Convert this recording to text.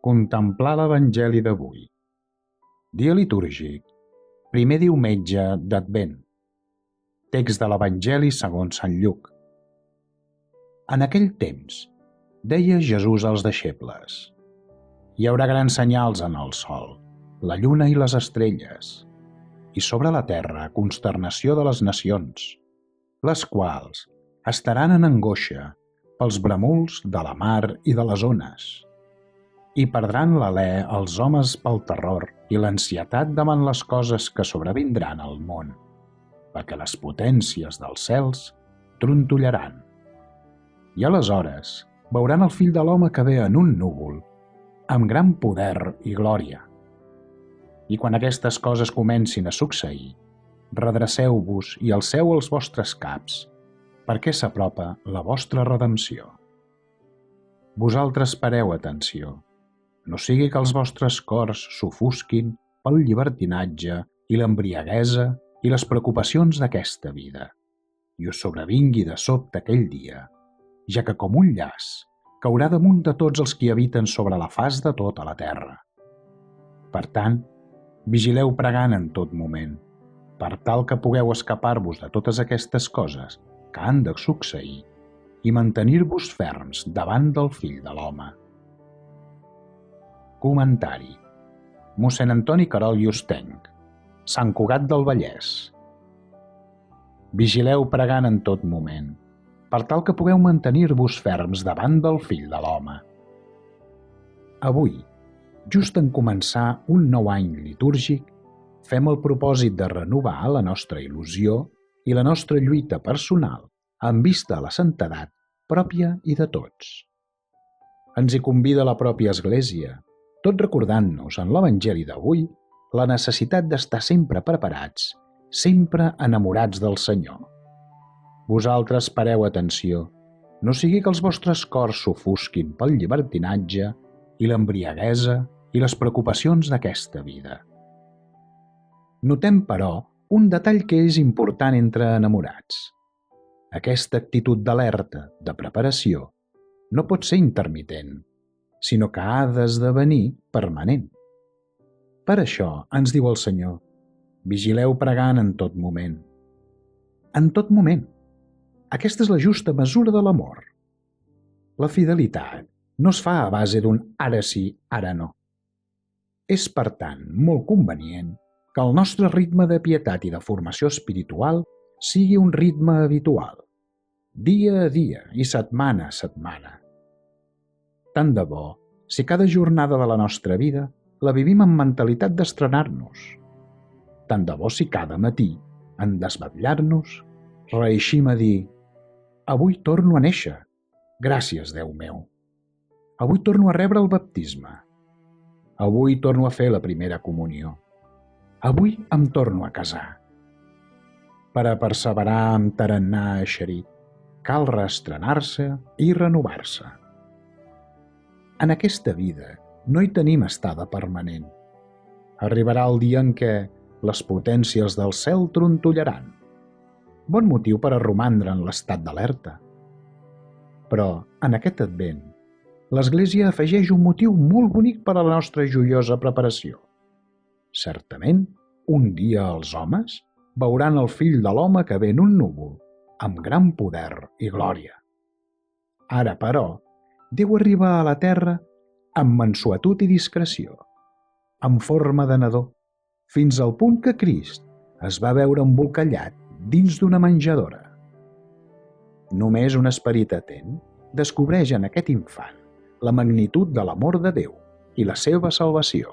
Contemplar l'Evangeli d'avui. Dia litúrgic, primer diumenge d'Advent. Text de l'Evangeli segons Sant Lluc. En aquell temps, deia Jesús als deixebles: hi haurà grans senyals en el sol, la lluna i les estrelles, i sobre la terra consternació de les nacions, les quals estaran en angoixa pels bramuls de la mar i de les ones. I perdran l'alè els homes pel terror i l'ansietat davant les coses que sobrevindran al món, perquè les potències dels cels trontollaran. I aleshores veuran el Fill de l'Home que ve en un núvol, amb gran poder i glòria. I quan aquestes coses comencin a succeir, redreceu-vos i alceu els vostres caps, perquè s'apropa la vostra redempció. Vosaltres pareu atenció, no sigui que els vostres cors s'ofusquin pel llibertinatge i l'embriaguesa i les preocupacions d'aquesta vida, i us sobrevingui de sobte aquell dia, ja que com un llaç caurà damunt de tots els qui habiten sobre la faç de tota la terra. Per tant, vigileu pregant en tot moment, per tal que pugueu escapar-vos de totes aquestes coses que han de succeir i mantenir-vos ferms davant del Fill de l'Home. Comentari: Mossèn Antoni Querol i Hostenc, Sant Cugat del Vallès. Vigileu pregant en tot moment, per tal que pugueu mantenir-vos ferms davant del Fill de l'Home. Avui, just en començar un nou any litúrgic, fem el propòsit de renovar la nostra il·lusió i la nostra lluita personal en vista a la santedat pròpia i de tots. Ens hi convida la pròpia Església, tot recordant-nos en l'Evangeli d'avui la necessitat d'estar sempre preparats, sempre enamorats del Senyor. Vosaltres pareu atenció, no sigui que els vostres cors s'ofusquin pel llibertinatge i l'embriaguesa i les preocupacions d'aquesta vida. Notem, però, un detall que és important entre enamorats. Aquesta actitud d'alerta, de preparació, no pot ser intermitent, sinó que ha d'esdevenir permanent. Per això ens diu el Senyor: vigileu pregant en tot moment. En tot moment. Aquesta és la justa mesura de l'amor. La fidelitat no es fa a base d'un ara sí, ara no. És, per tant, molt convenient que el nostre ritme de pietat i de formació espiritual sigui un ritme habitual, dia a dia i setmana a setmana. Tant de bo si cada jornada de la nostra vida la vivim amb mentalitat d'estrenar-nos. Tant de bo si cada matí, en desvetllar-nos, reeixim a dir: avui torno a néixer, gràcies, Déu meu. Avui torno a rebre el baptisme. Avui torno a fer la primera comunió. Avui em torno a casar. Per a perseverar amb tarannà eixerit, cal reestrenar-se i renovar-se. En aquesta vida no hi tenim estada permanent. Arribarà el dia en què les potències del cel trontollaran. Bon motiu per a romandre en l'estat d'alerta. Però, en aquest Advent, l'Església afegeix un motiu molt bonic per a la nostra joiosa preparació. Certament, un dia els homes veuran el Fill de l'Home que ve en un núvol, amb gran poder i glòria. Ara, però, Déu arriba a la terra amb mansuetud i discreció, en forma de nadó, fins al punt que Crist es va veure embolcallat dins d'una menjadora. Només un esperit atent descobreix en aquest infant la magnitud de l'amor de Déu i la seva salvació.